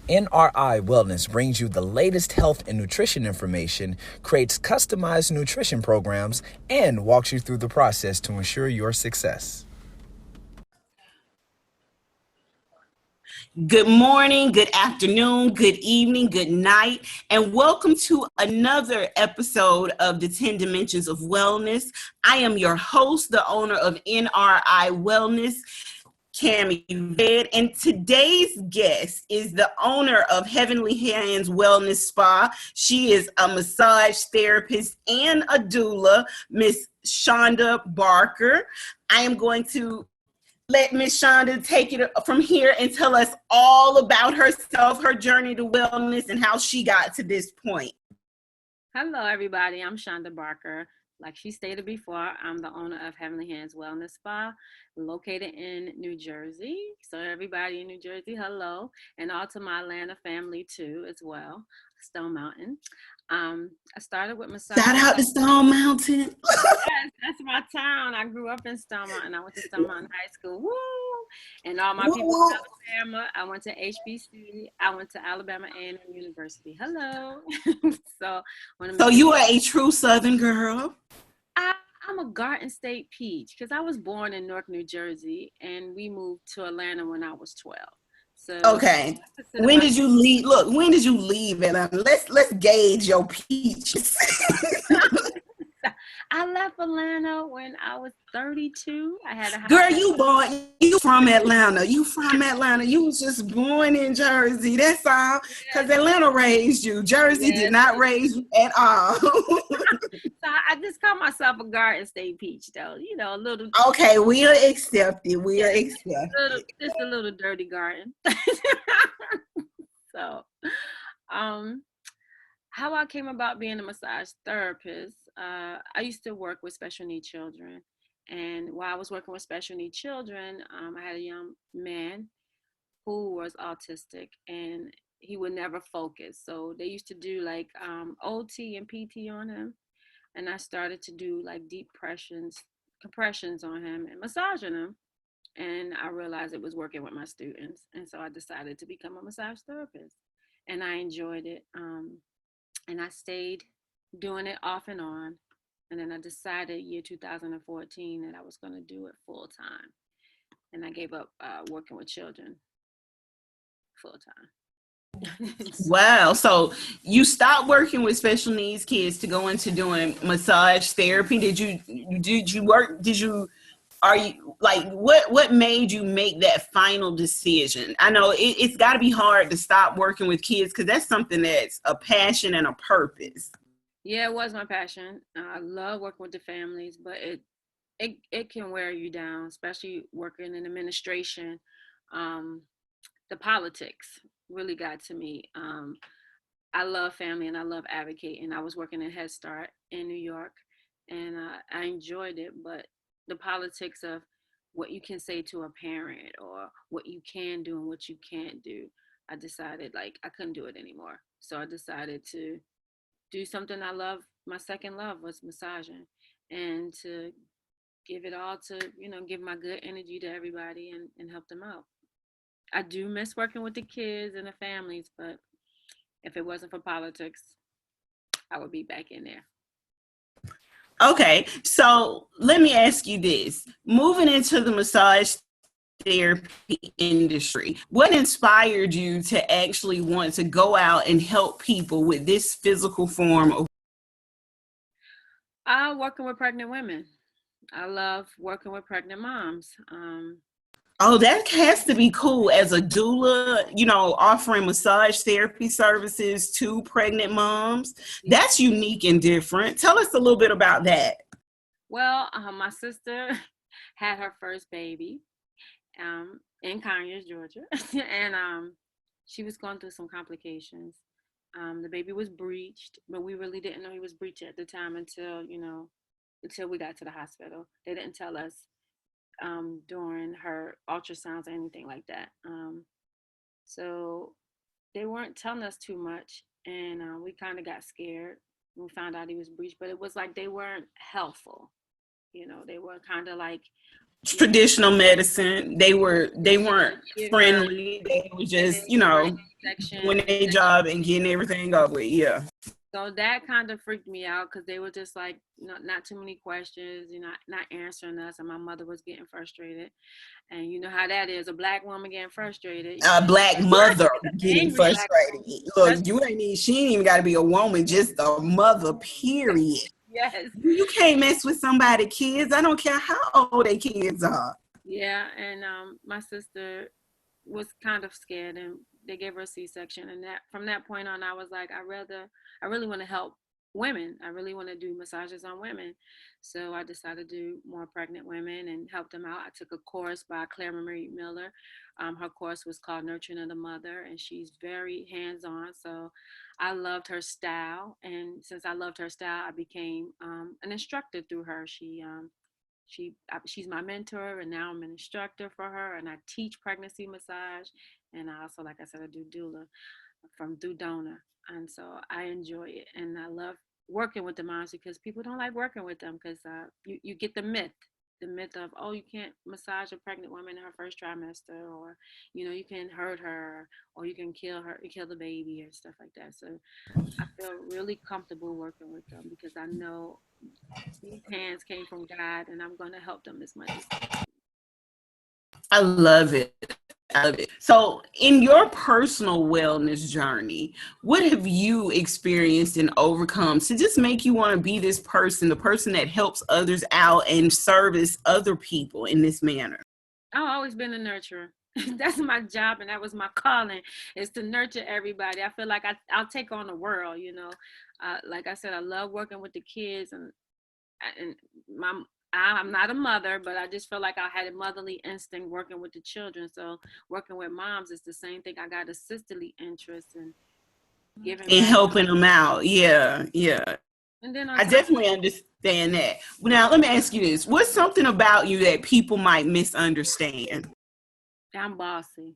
NRI Wellness brings you the latest health and nutrition information, creates customized nutrition programs, and walks you through the process to ensure your success. Good morning, good afternoon, good evening, good night, and welcome to another episode of the 10 Dimensions of Wellness. I am your host, the owner of NRI Wellness, Cami Red, and today's guest is the owner of Heavenly Hands Wellness Spa. She is a massage therapist and a doula, Miss Shanda Barker. I am going to let Miss Shanda take it from here and tell us all about herself, her journey to wellness, and how she got to this point. Hello, everybody. I'm Shanda Barker. Like she stated before, I'm the owner of Heavenly Hands Wellness Spa, located in New Jersey. So everybody in New Jersey, hello. And all to my Atlanta family too, as well, Stone Mountain. I started with massage. Shout out to Stone Mountain. Yes, that's my town. I grew up in Stone Mountain. I went to Stone Mountain High School. Woo! And all my people in Alabama. I went to HBC. I went to Alabama A&M University. Hello. So you are a true Southern girl. I'm a Garden State peach because I was born in Newark, New Jersey, and we moved to Atlanta when I was 12. So okay, when did you leave? Look, when did you leave Atlanta? Let's gauge your peaches. I left Atlanta when I was 32. I had a house. Girl, you from Atlanta. You from Atlanta. You was just born in Jersey. That's all. Because Atlanta raised you. Jersey did not raise you at all. So I just call myself a Garden State peach, though. You know, a little. Okay, we'll accept it. We'll accept it. Just a little dirty garden. So, how I came about being a massage therapist, I used to work with special needs children. And while I was working with special needs children, I had a young man who was autistic and he would never focus. So they used to do like OT and PT on him. And I started to do like deep compressions on him and massaging him. And I realized it was working with my students. And so I decided to become a massage therapist. And I enjoyed it. And I stayed doing it off and on. And then I decided year 2014 that I was going to do it full time. And I gave up working with children full time. Wow. So you stopped working with special needs kids to go into doing massage therapy. What made you make that final decision? I know it's got to be hard to stop working with kids because that's something that's a passion and a purpose. Yeah, it was my passion. I love working with the families, but it can wear you down, especially working in administration. The politics really got to me. I love family and I love advocating. I was working in Head Start in New York, and I enjoyed it, but the politics of what you can say to a parent or what you can do and what you can't do, I decided like I couldn't do it anymore. So I decided to do something I love. My second love was massaging, and to give it all to, give my good energy to everybody and help them out. I do miss working with the kids and the families, but if it wasn't for politics, I would be back in there. Okay, so let me ask you this. Moving into the massage therapy industry, what inspired you to actually want to go out and help people with this physical form of working with pregnant women. I love working with pregnant moms. Oh, that has to be cool as a doula, offering massage therapy services to pregnant moms. That's unique and different. Tell us a little bit about that. Well, my sister had her first baby in Conyers, Georgia, and she was going through some complications. The baby was breached, but we really didn't know he was breached at the time until we got to the hospital. They didn't tell us during her ultrasounds or anything like that. So they weren't telling us too much, and we kind of got scared. We found out he was breached, but it was like they weren't helpful. They were kind of like traditional medicine. They weren't friendly. They were just, section. doing their job and getting everything over with. Yeah. So that kind of freaked me out because they were just like, not too many questions, not answering us. And my mother was getting frustrated. And you know how that is, a Black woman getting frustrated. A Black mother getting Angry Black frustrated. woman. Look, she ain't even got to be a woman, just a mother, period. Yes. You can't mess with somebody's kids. I don't care how old their kids are. Yeah, and my sister was kind of scared, and they gave her a C-section. And that from that point on, I was like, I really want to help women. I really want to do massages on women. So I decided to do more pregnant women and help them out. I took a course by Claire Marie Miller. Her course was called Nurturing of the Mother, and she's very hands-on. So I loved her style, and since I loved her style, I became an instructor through her. She's my mentor, and now I'm an instructor for her, and I teach pregnancy massage, and I also, like I said, I do doula through donor, and so I enjoy it, and I love working with the moms because people don't like working with them because you get the myth of, oh, you can't massage a pregnant woman in her first trimester, or you can hurt her, or you can kill the baby or stuff like that. So I feel really comfortable working with them because I know these hands came from God, and I'm going to help them as much as. I love it. I love it. So, in your personal wellness journey, what have you experienced and overcome to just make you want to be this person, the person that helps others out and service other people in this manner? I've always been a nurturer. That's my job, and that was my calling, is to nurture everybody. I feel like I'll take on the world. Like I said, I love working with the kids, and I'm not a mother, but I just feel like I had a motherly instinct working with the children. So working with moms is the same thing. I got a sisterly interest in giving And back. helping them out. Yeah, yeah. And then I definitely understand that. Now, let me ask you this. What's something about you that people might misunderstand? I'm bossy.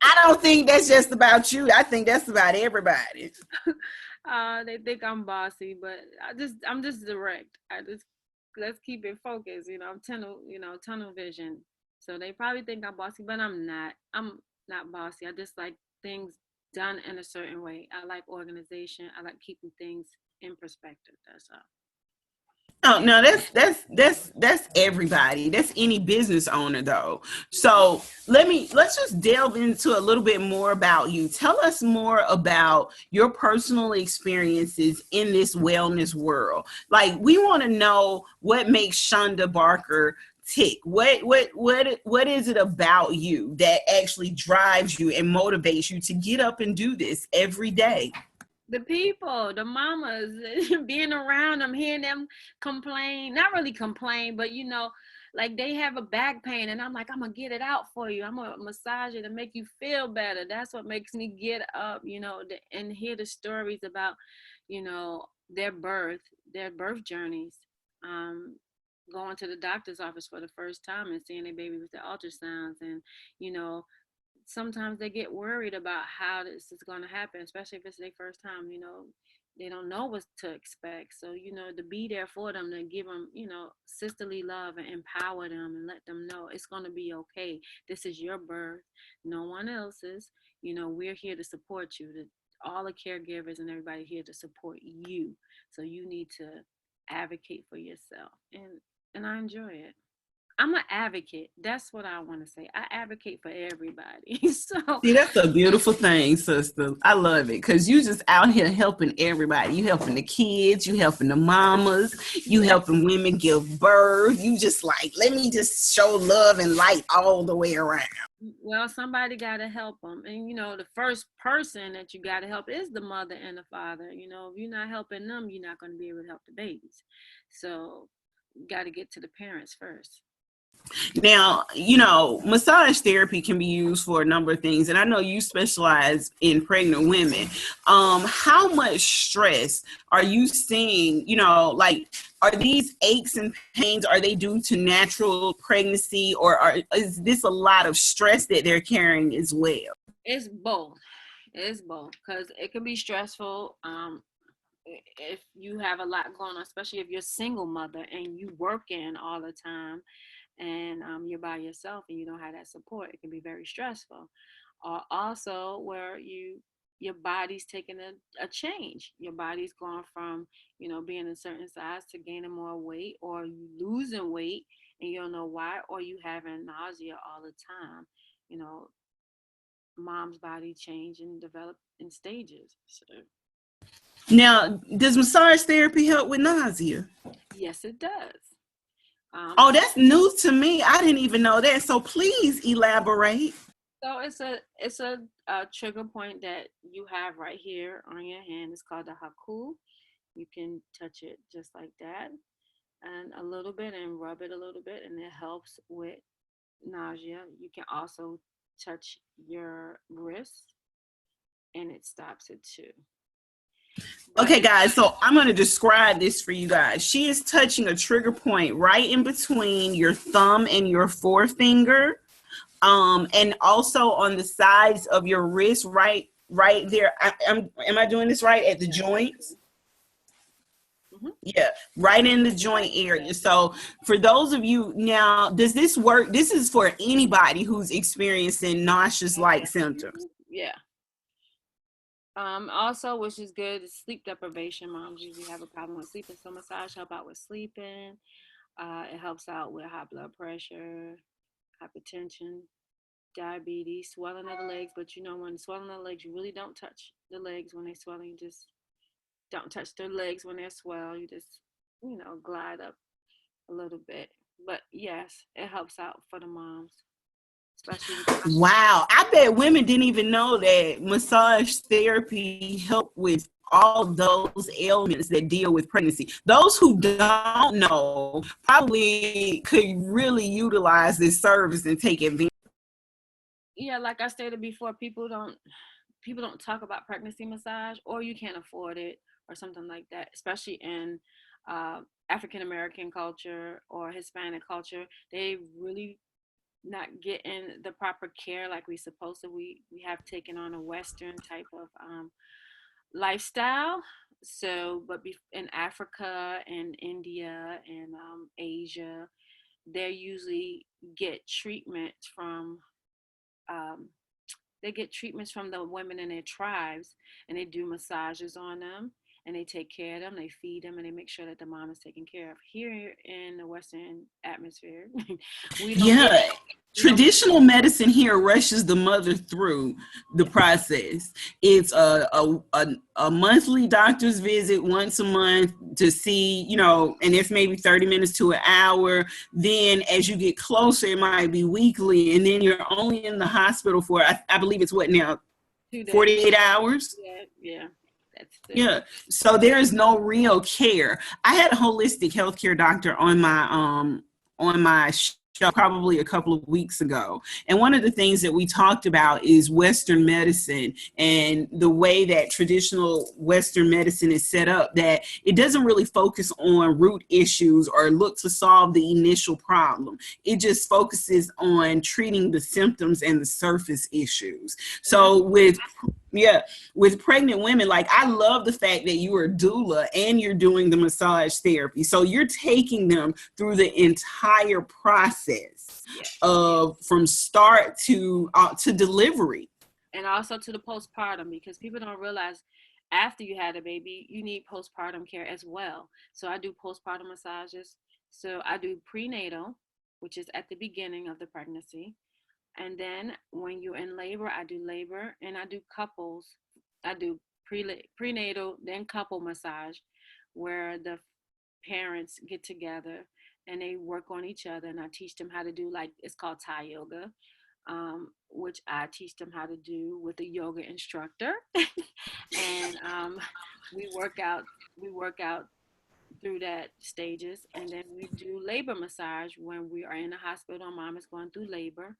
I don't think that's just about you. I think that's about everybody. They think I'm bossy, but I'm just direct. Let's keep it focused. I'm tunnel vision. So they probably think I'm bossy, but I'm not. I'm not bossy. I just like things done in a certain way. I like organization. I like keeping things in perspective. That's all. Oh no, that's everybody. That's any business owner though. So let's just delve into a little bit more about you. Tell us more about your personal experiences in this wellness world. Like, we want to know what makes Shanda Barker tick. What is it about you that actually drives you and motivates you to get up and do this every day? The people, the mamas, being around them, hearing them complain, not really complain, but like they have a back pain, and I'm like, I'm gonna get it out for you. I'm gonna massage it and make you feel better. That's what makes me get up, and hear the stories about, their birth journeys, going to the doctor's office for the first time and seeing their baby with the ultrasounds, and you know sometimes they get worried about how this is going to happen, especially if it's their first time. They don't know what to expect. So, to be there for them, to give them, sisterly love and empower them and let them know it's going to be okay. This is your birth, no one else's. We're here to support you. All the caregivers and everybody here to support you. So you need to advocate for yourself. And I enjoy it. I'm an advocate. That's what I want to say. I advocate for everybody. So See, that's a beautiful thing, sister. I love it because you just out here helping everybody. You helping the kids, you helping the mamas, you helping women give birth. You just like, let me just show love and light all the way around. well, somebody got to help them. And, the first person that you got to help is the mother and the father. If you're not helping them, you're not going to be able to help the babies. So you got to get to the parents first. Now, massage therapy can be used for a number of things. And I know you specialize in pregnant women. How much stress are you seeing, like, are these aches and pains, are they due to natural pregnancy, or is this a lot of stress that they're carrying as well? It's both. It's both because it can be stressful. If you have a lot going on, especially if you're a single mother and you working all the time, and you're by yourself and you don't have that support, it can be very stressful. or also where your body's taking a change. Your body's going from, being a certain size to gaining more weight, or you losing weight and you don't know why, or you having nausea all the time. You know, mom's body change and develop in stages. So Now, does massage therapy help with nausea? yes, it does. Oh, that's new to me. I didn't even know that. So please elaborate. So it's a trigger point that you have right here on your hand. It's called the haku. You can touch it just like that, and a little bit, and rub it a little bit, and it helps with nausea. You can also touch your wrist, and it stops it too. But Okay, guys, so I'm going to describe this for you guys. She is touching a trigger point right in between your thumb and your forefinger, and also on the sides of your wrist, right there. Am I doing this right at the joints? mhm. Yeah, right in the joint area. So for those of you now, does this work? This is for anybody who's experiencing nauseous like symptoms. Yeah. Also, which is good, is sleep deprivation. Moms usually have a problem with sleeping, so massage help out with sleeping. It helps out with high blood pressure, hypertension, diabetes, swelling of the legs. But when swelling of the legs, you really don't touch the legs when they're swelling. You just don't touch their legs when they're swell. You just, glide up a little bit. But yes, it helps out for the moms, especially with Wow, I bet women didn't even know that massage therapy helped with all those ailments that deal with pregnancy. Those who don't know probably could really utilize this service and take advantage. yeah, like I stated before, people don't talk about pregnancy massage, or you can't afford it or something like that, especially in uh, African American culture or Hispanic culture. They really not getting the proper care like we supposed to. We have taken on a Western type of lifestyle. So, but in Africa and India and Asia, they usually get treatment from um, they get treatments from the women in their tribes, and they do massages on them, and they take care of them, they feed them, and they make sure that the mom is taken care of. Here in the Western atmosphere, we don't get Yeah, we don't traditional medicine here rushes the mother through the process. It's a monthly doctor's visit once a month to see, and it's maybe 30 minutes to an hour. Then as you get closer, it might be weekly. And then you're only in the hospital for, I believe it's what now, 2 days. 48 hours? Yeah, yeah, that's it. Yeah. So there is no real care. I had a holistic healthcare doctor on my show probably a couple of weeks ago. And one of the things that we talked about is Western medicine and the way that traditional Western medicine is set up, that it doesn't really focus on root issues or look to solve the initial problem. It just focuses on treating the symptoms and the surface issues. So with pregnant women, like, I love the fact that you are a doula and you're doing the massage therapy. So you're taking them through the entire process Yeah. of from start to delivery. And also to the postpartum, because people don't realize after you had a baby, you need postpartum care as well. So I do postpartum massages. So I do prenatal, which is at the beginning of the pregnancy. And then when you're in labor, I do labor, and I do couples. I do prenatal, then couple massage, where the parents get together and they work on each other. And I teach them how to do, like, it's called Thai yoga, which I teach them how to do with a yoga instructor. And we work out. We work out through that stages, and then we do labor massage when we are in the hospital and mom is going through labor.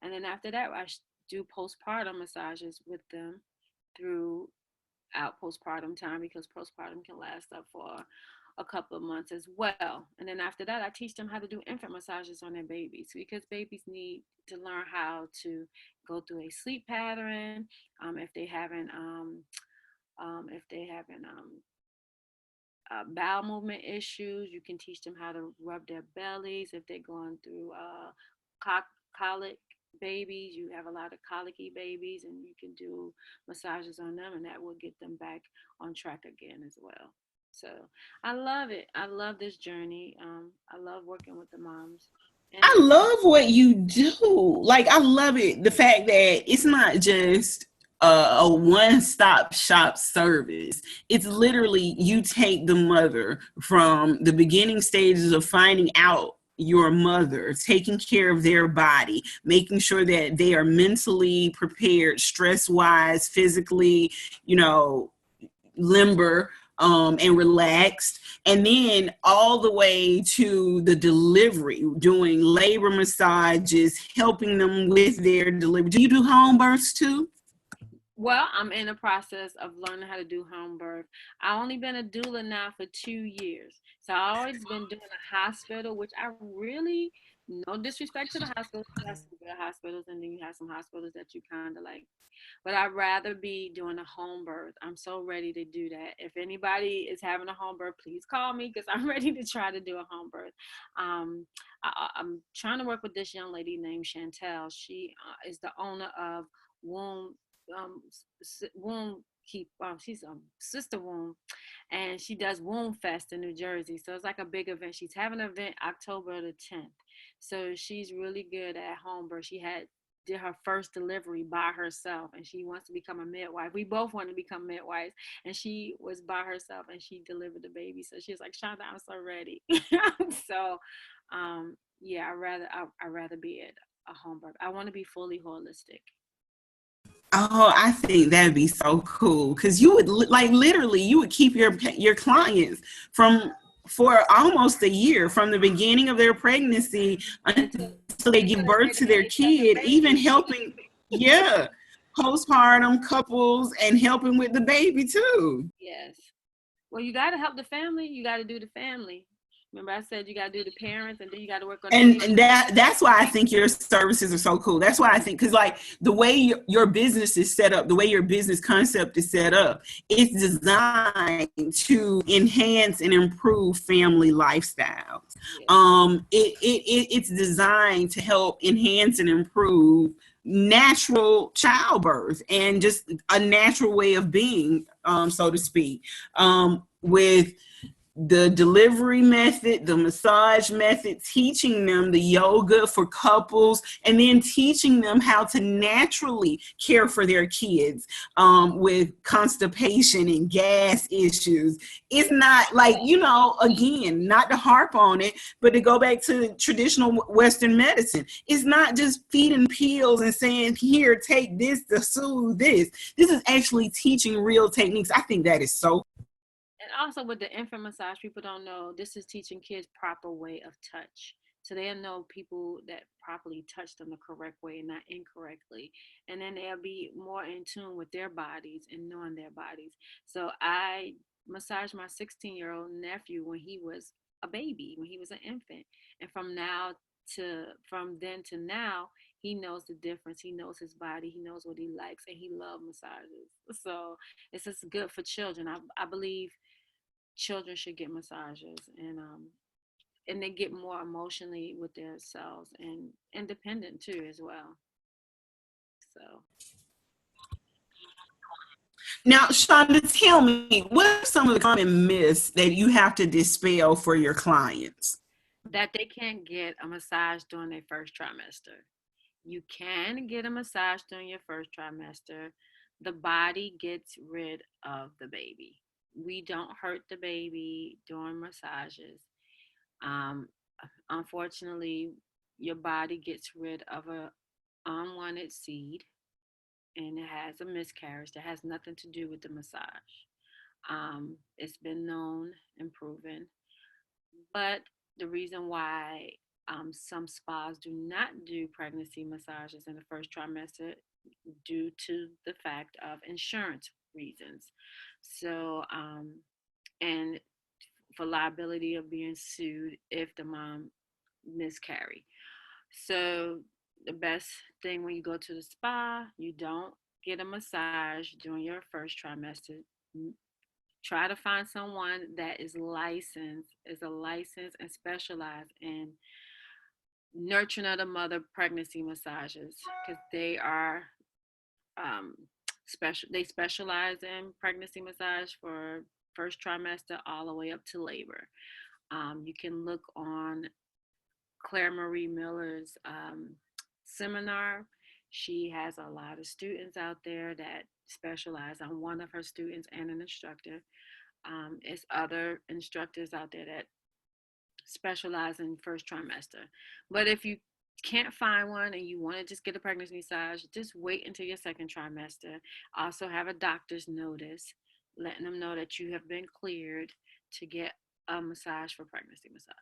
And then after that, I do postpartum massages with them throughout postpartum time, because postpartum can last up for a couple of months as well. And then after that, I teach them how to do infant massages on their babies, because babies need to learn how to go through a sleep pattern. If they having bowel movement issues, you can teach them how to rub their bellies. If they're going through colic, babies, you have a lot of colicky babies, and you can do massages on them, and that will get them back on track again as well. So I love it. I love this journey. I love working with the moms. I And love what you do. Like, I love it. The fact that it's not just a one-stop shop service. It's literally you take the mother from the beginning stages of finding out your mother, taking care of their body, making sure that they are mentally prepared, stress-wise, physically, you know, limber, and relaxed, and then all the way to the delivery, doing labor massages, helping them with their delivery. Do you do home births too? well, I'm in the process of learning how to do home birth. I've only been a doula now for 2 years. So I've always been doing a hospital, which I really, no disrespect to the hospitals, you have some good hospitals and then you have some hospitals that you kind of like. But I'd rather be doing a home birth. I'm so ready to do that. If anybody is having a home birth, please call me because I'm ready to try to do a home birth. I'm trying to work with this young lady named Chantel. She is the owner of Womb um, Womb Keep. She's a Sister Womb, and she does Womb Fest in New Jersey. So it's like a big event. She's having an event October the 10th. So she's really good at home birth. She had did her first delivery by herself, and she wants to become a midwife. We both want to become midwives, and she was by herself and she delivered the baby. So she was like, Shonda, I'm so ready. So yeah, I rather be at a home birth. I want to be fully holistic. Oh, I think that'd be so cool because you would like literally you would keep your clients from for almost a year from the beginning of their pregnancy Until until they give birth they're to ready their to have the kid, even baby. helping, yeah, postpartum couples and helping with the baby too. Yes. Well, you got to help the family. You got to do the family. Remember, I said you got to do the parents, and then you got to work on the And, baby. and that's why I think your services are so cool. That's why I think because like the way your business is set up, the way your business concept is set up, it's designed to enhance and improve family lifestyles. Yeah. It's designed to help enhance and improve natural childbirth and just a natural way of being, so to speak, with the delivery method, the massage method, teaching them the yoga for couples, and then teaching them how to naturally care for their kids with constipation and gas issues. It's not like, again, not to harp on it, but to go back to traditional Western medicine. It's not just feeding pills and saying, here, take this to soothe this. This is actually teaching real techniques. I think that is so. And also with the infant massage, people don't know this is teaching kids proper way of touch. So they'll know people that properly touch them the correct way and not incorrectly. And then they'll be more in tune with their bodies and knowing their bodies. So I massaged my 16-year-old nephew when he was a baby, when he was an infant. And from then to now, he knows the difference. He knows his body. He knows what he likes, and he loves massages. So it's just good for children. I believe children should get massages, and they get more emotionally with themselves and independent too as well. So Now, Shonda, tell me, what are some of the common myths that you have to dispel for your clients? that they can't get a massage during their first trimester. You can get a massage during your first trimester. The body gets rid of the baby. We don't hurt the baby during massages. Um, Unfortunately, your body gets rid of a unwanted seed, and it has a miscarriage that has nothing to do with the massage. It's been known and proven, but the reason why some spas do not do pregnancy massages in the first trimester due to the fact of insurance reasons. So, and for liability of being sued if the mom miscarry. So the best thing when you go to the spa, you don't get a massage during your first trimester. Try to find someone that is licensed, is a licensed and specialized in nurturing of the mother pregnancy massages, because they are um, special. They specialize in pregnancy massage for first trimester all the way up to labor. You can look on Claire Marie Miller's seminar. She has a lot of students out there that specialize. I'm one of her students and an instructor. It's other instructors out there that specialize in first trimester. But if you can't find one and you want to just get a pregnancy massage, just wait until your second trimester. Also have a doctor's notice letting them know that you have been cleared to get a massage for pregnancy massage.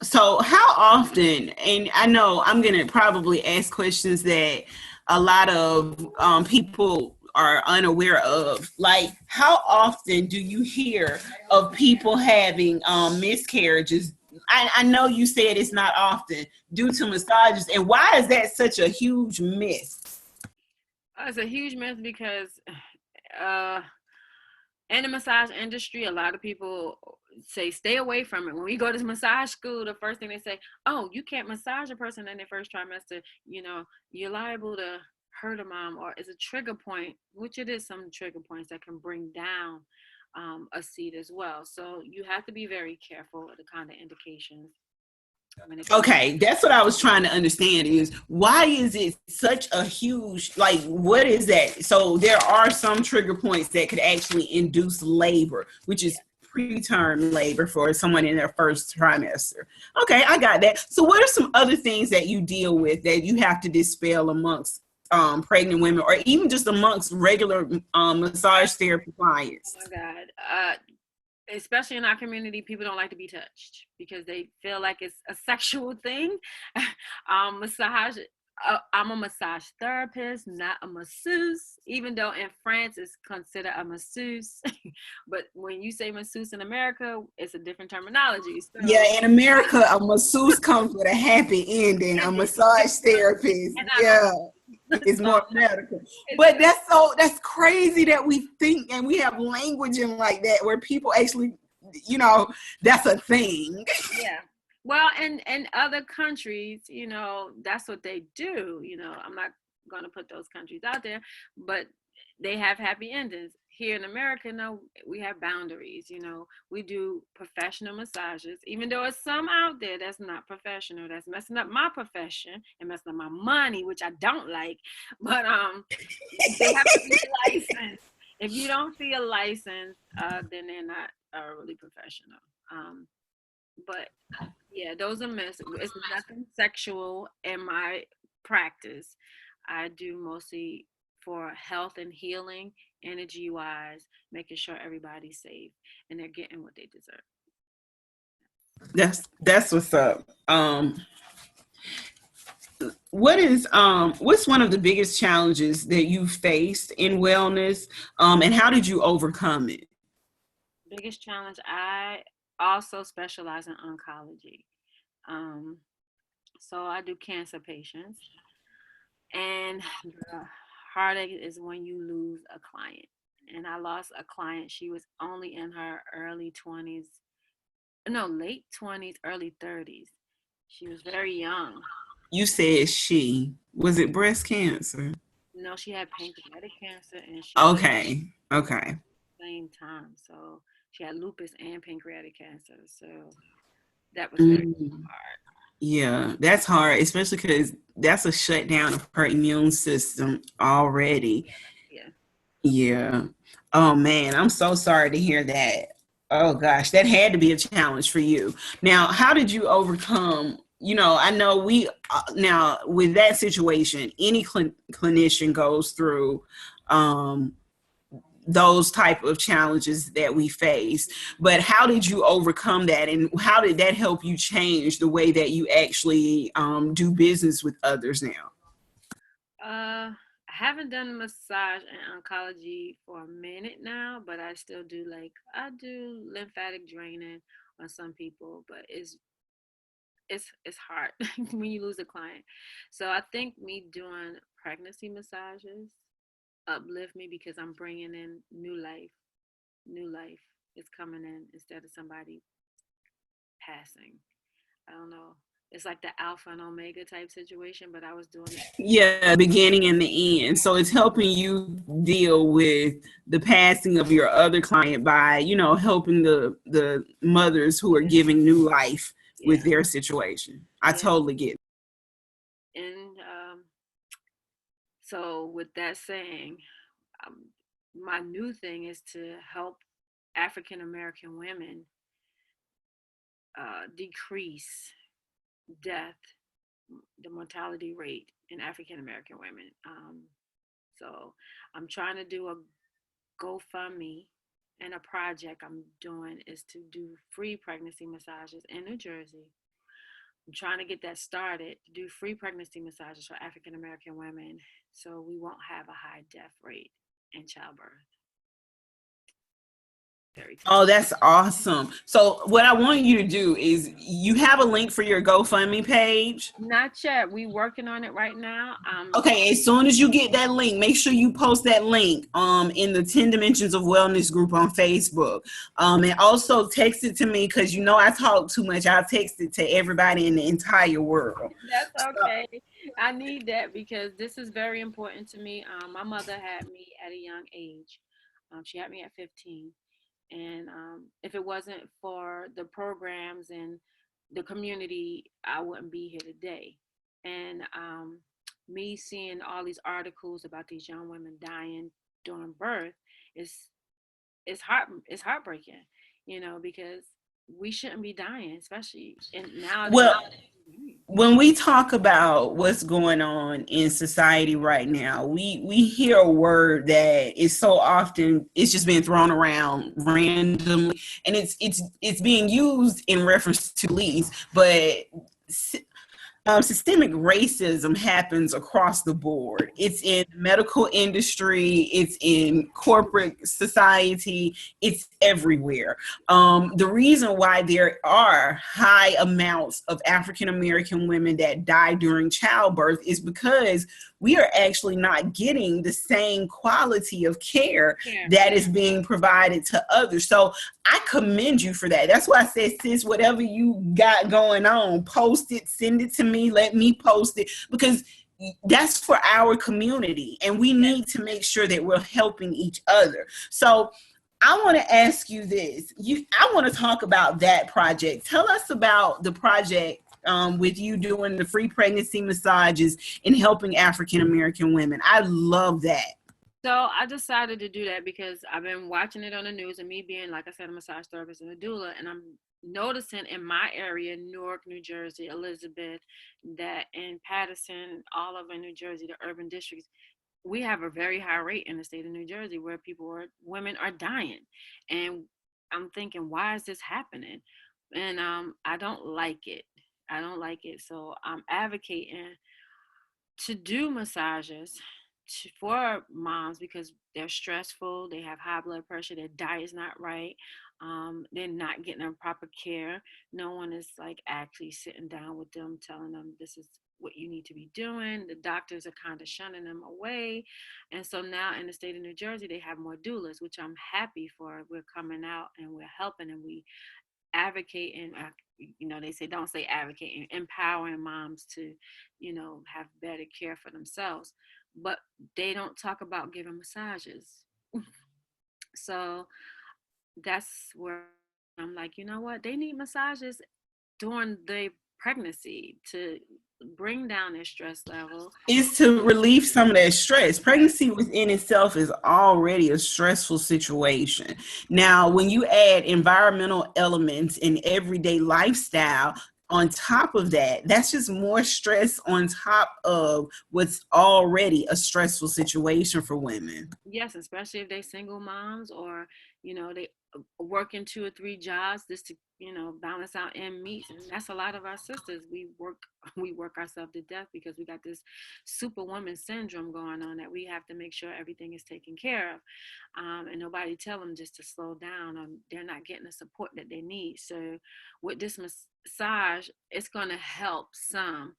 So how often, and I know I'm going to probably ask questions that a lot of people are unaware of, like how often do you hear of people having miscarriages? I know you said it's not often due to massages, and why is that such a huge myth? It's a huge myth because uh, in the massage industry, a lot of people say stay away from it. When we go to massage school, the first thing they say, oh, you can't massage a person in their first trimester. You know, you're liable to hurt a mom, or it's a trigger point, which it is some trigger points that can bring down a seed as well. So you have to be very careful with the kind of indications. Okay, that's what I was trying to understand is why is it such a huge, like, what is that? So there are some trigger points that could actually induce labor, which is preterm labor for someone in their first trimester. Okay, I got that. So what are some other things that you deal with that you have to dispel amongst pregnant women, or even just amongst regular massage therapy clients? Oh my God. Especially in our community, people don't like to be touched because they feel like it's a sexual thing. Massage. I'm a massage therapist, not a masseuse, even though in France it's considered a masseuse. But when you say masseuse in America, it's a different terminology. So, Yeah, in America, a masseuse comes with a happy ending. A massage therapist, yeah, it's more medical. But that's crazy that we think and we have languaging like that where people actually, that's a thing. yeah. Well, in other countries, that's what they do. I'm not going to put those countries out there, but they have happy endings. Here in America, no, we have boundaries. We do professional massages, even though it's some out there that's not professional, that's messing up my profession and messing up my money, which I don't like. But they have to be licensed. If you don't see a license, then they're not really professional. But yeah, those are myths. It's nothing sexual in my practice. I do mostly for health and healing, energy wise, making sure everybody's safe and they're getting what they deserve. That's what's up. What's one of the biggest challenges that you faced in wellness, and how did you overcome it? Biggest challenge, I also specialize in oncology. So I do cancer patients. And the heartache is when you lose a client. And I lost a client. She was only in her early 20s, no, late 20s, early 30s. She was very young. You said was it breast cancer? No, she had pancreatic cancer and she died Okay. at the same time. So she had lupus and pancreatic cancer. So that was very Mm, hard. yeah, that's hard, especially because that's a shutdown of her immune system already. Yeah. Yeah. Oh man, I'm so sorry to hear that. Oh gosh, that had to be a challenge for you. Now, how did you overcome? I know now with that situation, any clinician goes through um, those type of challenges that we face. But how did you overcome that, and how did that help you change the way that you actually do business with others now? I haven't done massage and oncology for a minute now, but I do lymphatic draining on some people, but it's hard when you lose a client. So I think me doing pregnancy massages uplift me because I'm bringing in new life. New life is coming in instead of somebody passing. I don't know. It's like the alpha and omega type situation, but I was doing it. Yeah, beginning and the end. So it's helping you deal with the passing of your other client by, helping the mothers who are giving new life with Yeah. their situation. I Yeah. totally get it. And so, with that saying, um, my new thing is to help African American women decrease death, the mortality rate in African American women. So I'm trying to do a GoFundMe, and a project I'm doing is to do free pregnancy massages in New Jersey. I'm trying to get that started to do free pregnancy massages for African American women so we won't have a high death rate in childbirth. Very Oh, touching. that's awesome. So what I want you to do is you have a link for your GoFundMe page. Not yet. We working on it right now. Okay, as soon as you get that link, make sure you post that link in the 10 Dimensions of Wellness group on Facebook. And also text it to me because I talk too much. I'll text it to everybody in the entire world. That's okay. I need that because this is very important to me. My mother had me at a young age. She had me at 15. And if it wasn't for the programs and the community, I wouldn't be here today. And me seeing all these articles about these young women dying during birth is it's heartbreaking, because we shouldn't be dying, especially and nowadays. Well, when we talk about what's going on in society right now, we hear a word that is so often it's just being thrown around randomly, and it's being used in reference to police, but systemic racism happens across the board. It's in the medical industry, it's in corporate society, it's everywhere. The reason why there are high amounts of African American women that die during childbirth is because we are actually not getting the same quality of care that is being provided to others. So I commend you for that. That's why I said, sis, whatever you got going on, post it, send it to me, let me post it, because that's for our community. And we need to make sure that we're helping each other. So I want to ask you this. I want to talk about that project. Tell us about the project with you doing the free pregnancy massages and helping African American women. I love that. So I decided to do that because I've been watching it on the news, and me being, like I said, a massage therapist and a doula, and I'm noticing in my area, Newark, New Jersey, Elizabeth, that in Patterson, all over New Jersey, the urban districts, we have a very high rate in the state of New Jersey where women are dying. And I'm thinking, why is this happening? And I don't like it. I don't like it. So I'm advocating to do massages for moms because they're stressful, they have high blood pressure, their diet's not right, they're not getting their proper care. No one is like actually sitting down with them, telling them this is what you need to be doing. The doctors are kind of shunning them away. And so now in the state of New Jersey, they have more doulas, which I'm happy for. We're coming out and we're helping, and we advocating, they say don't say advocating, empowering moms to, have better care for themselves. But they don't talk about giving massages. So that's where I'm like, you know what? They need massages during the pregnancy to bring down their stress level. Is to relieve some of that stress. Pregnancy within itself is already a stressful situation. Now, when you add environmental elements in everyday lifestyle on top of that, that's just more stress on top of what's already a stressful situation for women. Yes, especially if they single moms or, they working 2 or 3 jobs just to, balance out and meet. And that's a lot of our sisters. We work ourselves to death because we got this superwoman syndrome going on that we have to make sure everything is taken care of. And nobody tell them just to slow down, or they're not getting the support that they need. So with this massage, it's going to help some,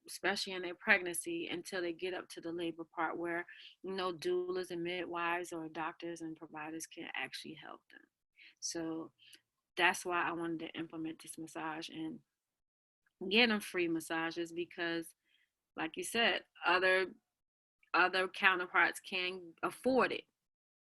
especially in their pregnancy, until they get up to the labor part where, doulas and midwives or doctors and providers can actually help them. So that's why I wanted to implement this massage. And get them free massages because, like you said, other counterparts can afford it,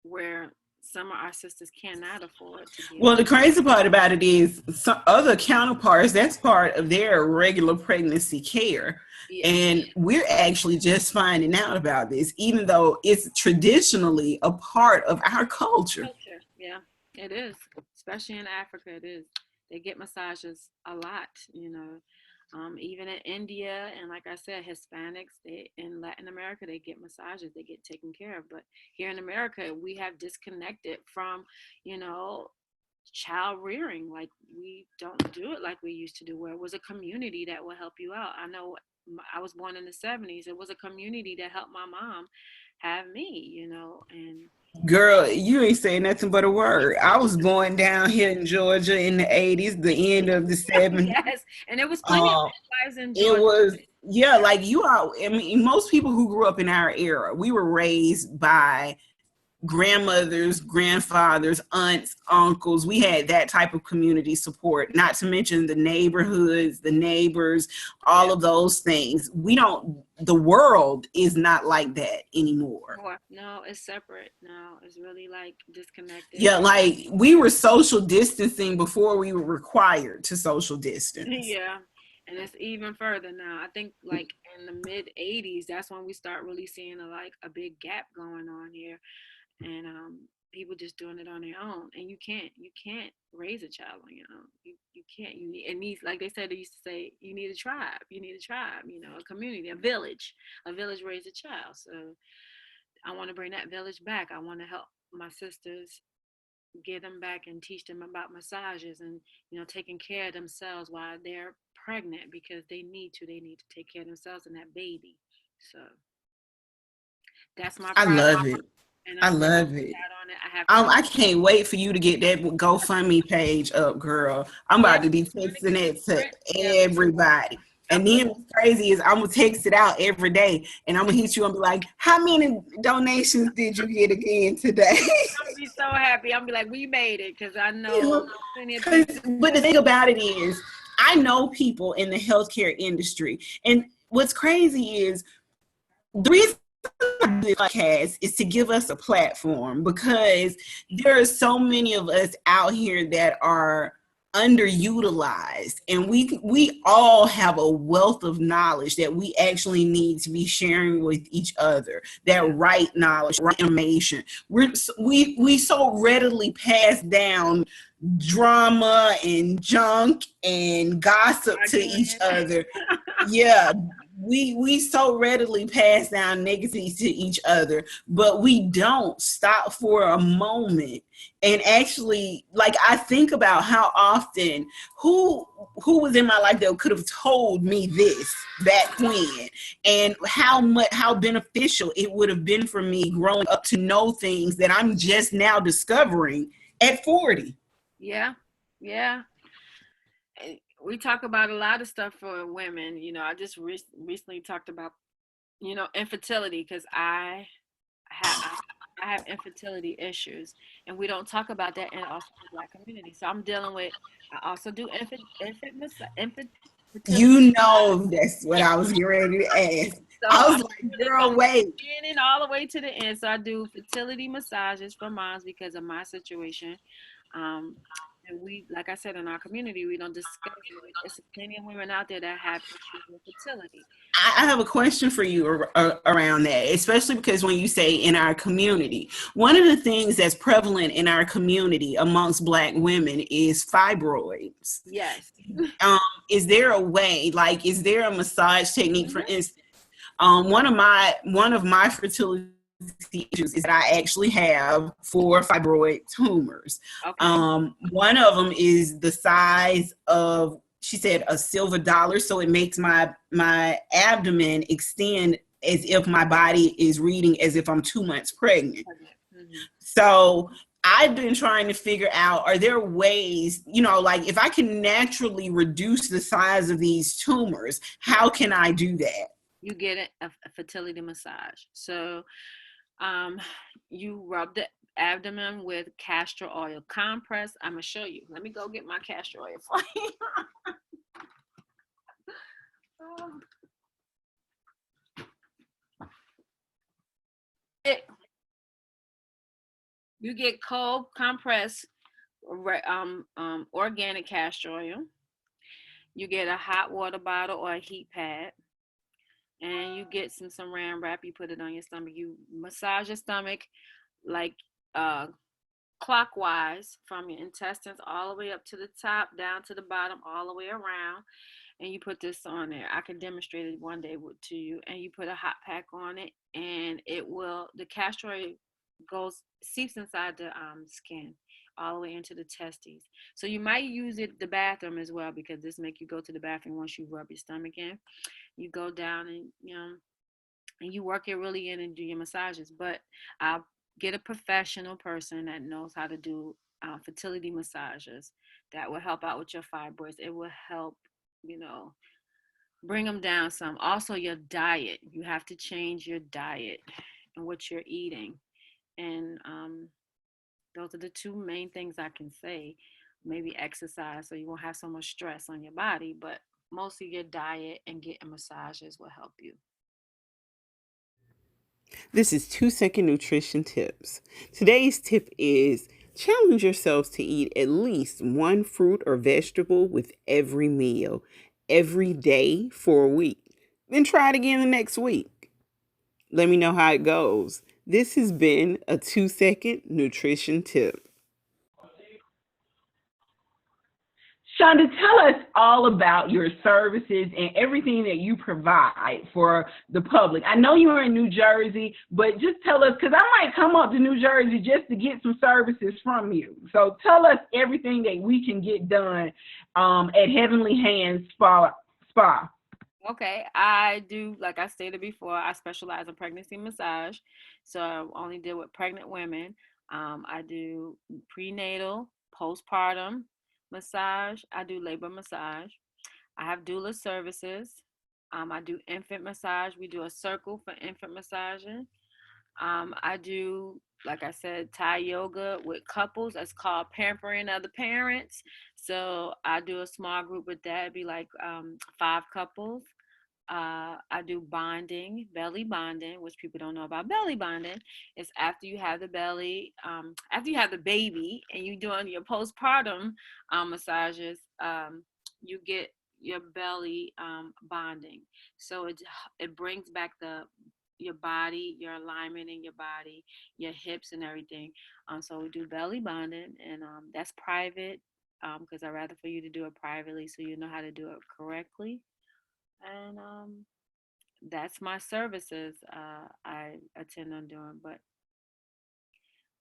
where some of our sisters cannot afford to get Well, them. the crazy part about it is some other counterparts, that's part of their regular pregnancy care. Yeah. And we're actually just finding out about this, even though it's traditionally a part of our culture. Culture. Yeah, it is. Especially in Africa, it is. They get massages a lot, you know. Even in India and, like I said, Hispanics, they in Latin America, they get massages, they get taken care of. But here in America, we have disconnected from, you know, child rearing. Like, we don't do it like we used to do, where it was a community that will help you out. I know I was born in the 70s. It was a community that helped my mom have me, you know, and Girl, you ain't saying nothing but a word. I was born down here in Georgia in the 80s, the end of the 70s. yes, and there was plenty of midwives in It Georgia. was, yeah, like you are. I mean, most people who grew up in our era, we were raised by grandmothers, grandfathers, aunts, uncles. We had that type of community support, not to mention the neighborhoods, the neighbors, all Yeah. of those things. We don't, the world is not like that anymore. No, it's separate. No, it's really like disconnected. Yeah, like we were social distancing before we were required to social distance. Yeah. And it's even further now. I think like in the mid 80s, that's when we start really seeing a big gap going on here. And people just doing it on their own. And you can't raise a child on your own. You can't. You need, it needs, like they said, they used to say, you need a tribe. You need a tribe, you know, a community, a village. A village raise a child. So I want to bring that village back. I want to help my sisters get them back and teach them about massages and, you know, taking care of themselves while they're pregnant, because they need to take care of themselves and that baby. So that's my I project, love it. and I I'm working love it. on it. I have I can't wait for you to get that GoFundMe page up, girl. I'm yeah, about to be trying to texting get the it to grant together. everybody. I And put then what's crazy is I'm gonna text it out every day, and I'm gonna hit you and be like, "How many donations did you get again today?" I'm be so happy. I'm be like, we made it, because I know plenty of people. But the thing about it is, I know people in the healthcare industry, and what's crazy is the reason this podcast is to give us a platform, because there are so many of us out here that are underutilized, and we all have a wealth of knowledge that we actually need to be sharing with each other. That right knowledge, right information. We so readily pass down drama and junk and gossip to each other. Yeah, we so readily pass down negativity to each other, but we don't stop for a moment and actually, like, I think about how often who was in my life that could have told me this back when, and how beneficial it would have been for me growing up to know things that I'm just now discovering at 40. Yeah, yeah. We talk about a lot of stuff for women. You know, I just recently talked about, you know, infertility, because I have infertility issues, and we don't talk about that in also the Black community. So I'm dealing with. I also do infant fertility. You know, that's what I was getting ready to ask. So I I'm was like, doing it from girl, the wait. beginning all the way to the end. So I do fertility massages for moms because of my situation. Um, and we, like I said, in our community, we don't discuss it. It's plenty of women out there that have issues with fertility. I have a question for you around that, especially because when you say in our community, one of the things that's prevalent in our community amongst Black women is fibroids. Yes. Um, is there a way, like, is there a massage technique, for Mhm. instance? One of my fertility issues is that I actually have 4 fibroid tumors. Okay. One of them is the size of, she said, a silver dollar, so it makes my abdomen extend as if my body is reading as if I'm 2 months pregnant. Mhm. So I've been trying to figure out, are there ways, like, if I can naturally reduce the size of these tumors, how can I do that? You get a fertility massage. So um, you rub the abdomen with castor oil compress. I'm gonna show you. Let me go get my castor oil for you. You get cold compressed organic castor oil. You get a hot water bottle or a heat pad, and you get some saran wrap. You put it on your stomach. You massage your stomach like uh, clockwise from your intestines all the way up to the top, down to the bottom, all the way around. And you put this on there. I can demonstrate it one day to you. And you put a hot pack on it, and the castor oil seeps inside the skin all the way into the testes. So you might use it the bathroom as well, because this make you go to the bathroom once you rub your stomach in. You go down and and you work it really in and do your massages. But I'll get a professional person that knows how to do fertility massages that will help out with your fibroids. It will help, bring them down some. Also, your diet. You have to change your diet and what you're eating. And those are the two main things I can say. Maybe exercise so you won't have so much stress on your body, but mostly your diet and getting massages will help you. This is 2-second nutrition tips. Today's tip is challenge yourselves to eat at least one fruit or vegetable with every meal, every day for a week. Then try it again the next week. Let me know how it goes. This has been a 2-second nutrition tip. Shanda, tell us all about your services and everything that you provide for the public. I know you're in New Jersey, but just tell us, because I might come up to New Jersey just to get some services from you. So tell us everything that we can get done at Heavenly Hands Spa. Okay, I do, like I stated before, I specialize in pregnancy massage. So I only deal with pregnant women. I do prenatal, postpartum massage. I do labor massage. I have doula services. I do infant massage. We do a circle for infant massaging. I do, like I said, Thai yoga with couples. That's called pampering other parents. So I do a small group with that. It'd be like 5 couples. I do bonding, belly bonding, which people don't know about belly bonding. It's after you have the belly, after you have the baby and you're doing your postpartum massages, you get your belly bonding. So it brings back your body, your alignment in your body, your hips and everything. So we do belly bonding, and that's private because I'd rather for you to do it privately so you know how to do it correctly. And that's my services I attend on doing, but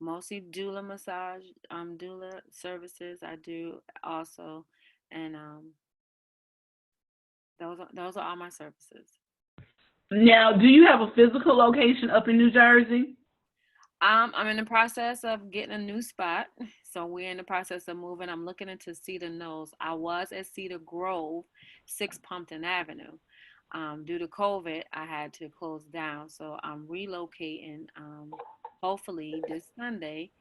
mostly doula massage, doula services I do also, and those are all my services. Now, do you have a physical location up in New Jersey? I'm in the process of getting a new spot. So we're in the process of moving. I'm looking into Cedar Knolls. I was at Cedar Grove, 6 Pumpkin Avenue. Due to COVID, I had to close down. So I'm relocating, hopefully this Sunday,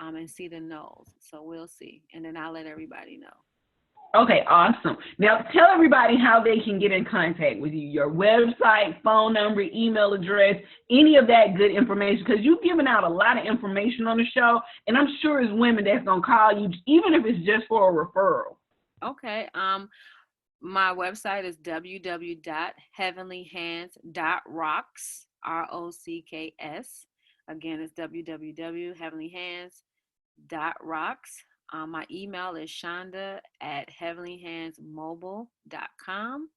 in Cedar Knolls. So we'll see. And then I'll let everybody know. Okay, awesome. Now tell everybody how they can get in contact with you, your website, phone number, email address, any of that good information, because you've given out a lot of information on the show, and I'm sure it's women that's going to call you, even if it's just for a referral. Okay. My website is www.heavenlyhands.rocks, ROCKS. Again, it's www.heavenlyhands.rocks. My email is shanda@heavenlyhandsmobile.com.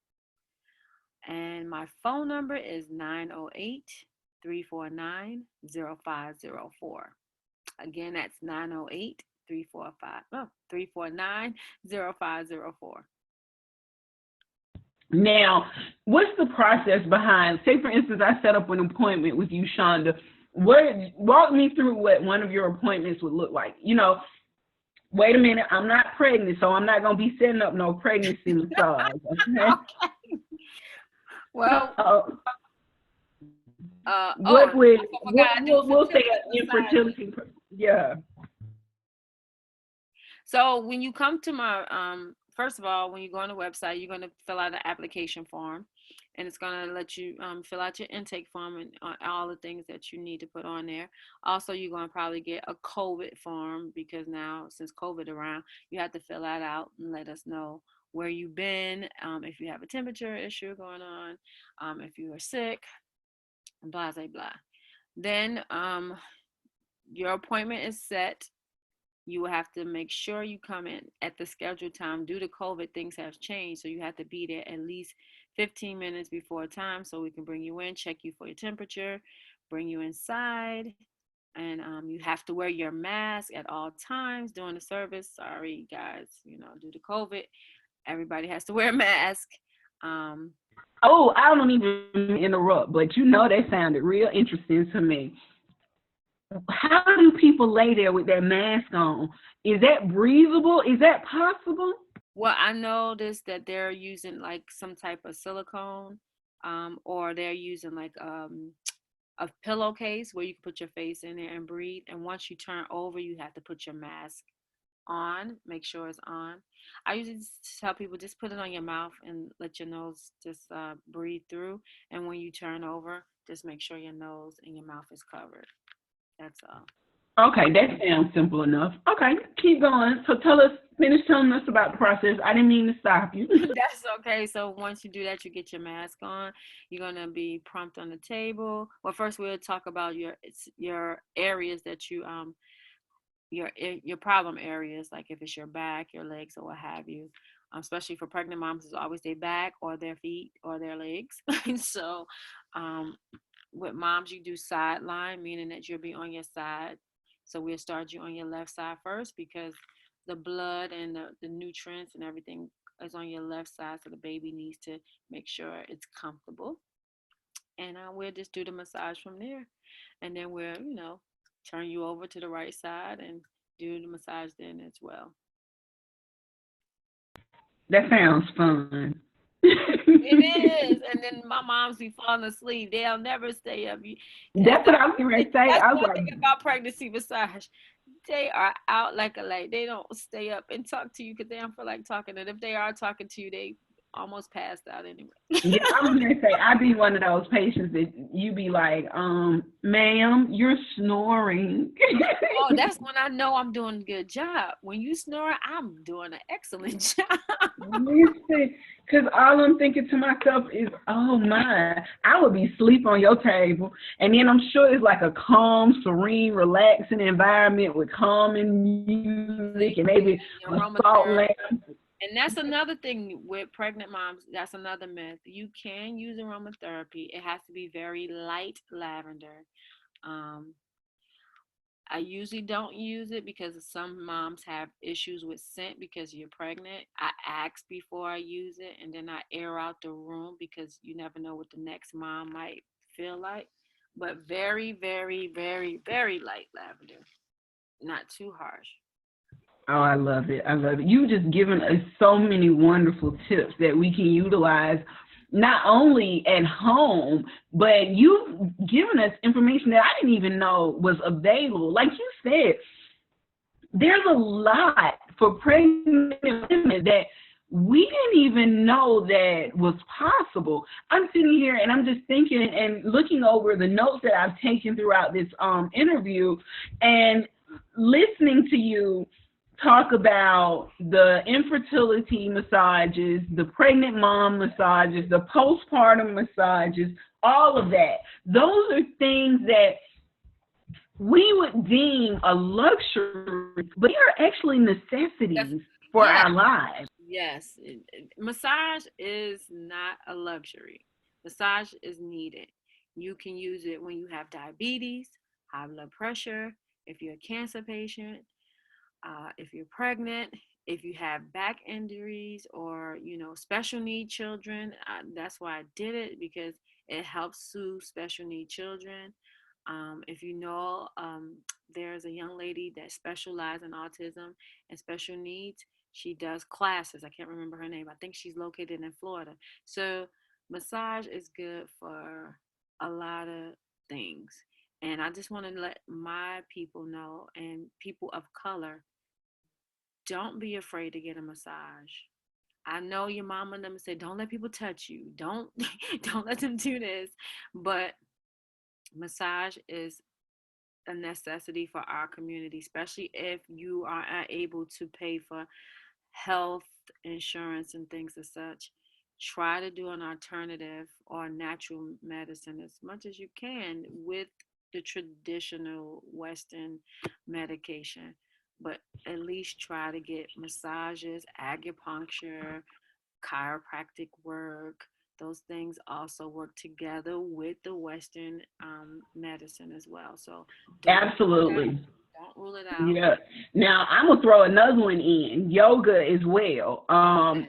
And my phone number is 908-349-0504. Again, that's 908-349-0504. Now, what's the process behind, say for instance, I set up an appointment with you, Shanda. Walk me through what one of your appointments would look like. Wait a minute, I'm not pregnant, so I'm not going to be setting up no pregnancy massage. Okay? Well, we'll say infertility. Yeah. So when you come to my first of all, when you go on the website, you're going to fill out an application form, and it's going to let you fill out your intake form and all the things that you need to put on there. Also, you're going to probably get a COVID form, because now, since COVID around, you have to fill that out and let us know where you've been, if you have a temperature issue going on, if you are sick, blah, blah, blah. Then your appointment is set. You will have to make sure you come in at the scheduled time. Due to COVID, things have changed, so you have to be there at least 15 minutes before time so we can bring you in, check you for your temperature, bring you inside, and you have to wear your mask at all times during the service. Sorry, guys, due to COVID, everybody has to wear a mask. Oh, I don't even interrupt, but that sounded real interesting to me. How do people lay there with their mask on? Is that breathable? Is that possible? Well, I noticed that they're using like some type of silicone, or they're using like a pillowcase where you can put your face in there and breathe. And once you turn over, you have to put your mask on, make sure it's on. I usually just tell people, just put it on your mouth and let your nose just breathe through. And when you turn over, just make sure your nose and your mouth is covered. That's all. Okay, that sounds simple enough. Okay, keep going. So finish telling us about the process. I didn't mean to stop you. That's okay. So once you do that, you get your mask on. You're gonna be prompt on the table. Well, first we'll talk about your areas that your problem areas, like if it's your back, your legs, or what have you. Especially for pregnant moms, it's always their back or their feet or their legs. So with moms, you do sideline, meaning that you'll be on your side. So we'll start you on your left side first, because the blood and the nutrients and everything is on your left side. So the baby needs to make sure it's comfortable. And we'll just do the massage from there. And then we'll, turn you over to the right side and do the massage then as well. That sounds fun. It is. And then my moms be falling asleep. They'll never stay up. That's what I was going to say. That's I was one like, thing about pregnancy massage. They are out like a light. They don't stay up and talk to you because they don't feel like talking. And if they are talking to you, they almost passed out anyway. yeah, I was going to say, I'd be one of those patients that you be like, ma'am, you're snoring. Oh, that's when I know I'm doing a good job. When you snore, I'm doing an excellent job. Listen, because all I'm thinking to myself is, oh my, I would be asleep on your table. And then I'm sure it's like a calm, serene, relaxing environment with calming music and maybe a salt lamp. And that's another thing with pregnant moms. That's another myth. You can use aromatherapy. It has to be very light lavender. I usually don't use it because some moms have issues with scent because you're pregnant. I ask before I use it, and then I air out the room because you never know what the next mom might feel like. But very, very, very, very light lavender. Not too harsh. Oh, I love it. I love it. You've just given us so many wonderful tips that we can utilize not only at home, but you've given us information that I didn't even know was available. Like you said, there's a lot for pregnant women that we didn't even know that was possible. I'm sitting here and I'm just thinking and looking over the notes that I've taken throughout this interview and listening to you talk about the infertility massages, the pregnant mom massages, the postpartum massages, all of that. Those are things that we would deem a luxury, but they are actually necessities for our lives. Yes. Massage is not a luxury. Massage is needed. You can use it when you have diabetes, high blood pressure, if you're a cancer patient, if you're pregnant, if you have back injuries or, special need children. That's why I did it, because it helps soothe special need children. If there's a young lady that specializes in autism and special needs. She does classes. I can't remember her name. I think she's located in Florida. So massage is good for a lot of things. And I just want to let my people know, and people of color, don't be afraid to get a massage. I know your mama and them say, don't let people touch you. Don't don't let them do this. But massage is a necessity for our community, especially if you are unable to pay for health insurance and things as such. Try to do an alternative or natural medicine as much as you can with the traditional Western medication. But at least try to get massages, acupuncture, chiropractic work. Those things also work together with the Western medicine as well. So Absolutely. don't rule it out. Yeah. Now I'm gonna throw another one in, yoga as well. Yes.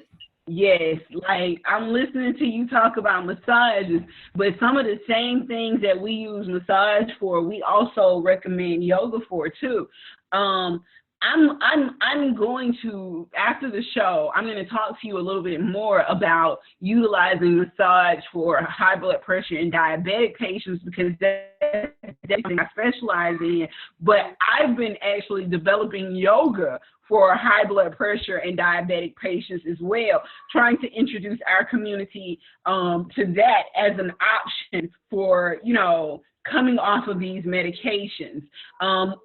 Yes, like I'm listening to you talk about massages, but some of the same things that we use massage for, we also recommend yoga for too. Um, I'm going to, after the show, I'm going to talk to you a little bit more about utilizing massage for high blood pressure and diabetic patients, because that's something I specialize in. But I've been actually developing yoga for high blood pressure and diabetic patients as well, trying to introduce our community to that as an option for, coming off of these medications.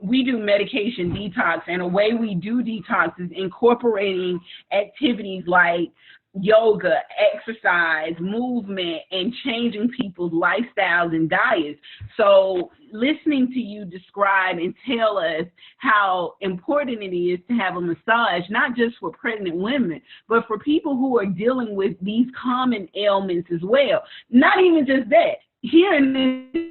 We do medication detox, and a way we do detox is incorporating activities like yoga, exercise, movement, and changing people's lifestyles and diets. So listening to you describe and tell us how important it is to have a massage, not just for pregnant women, but for people who are dealing with these common ailments as well. Not even just that. Here in this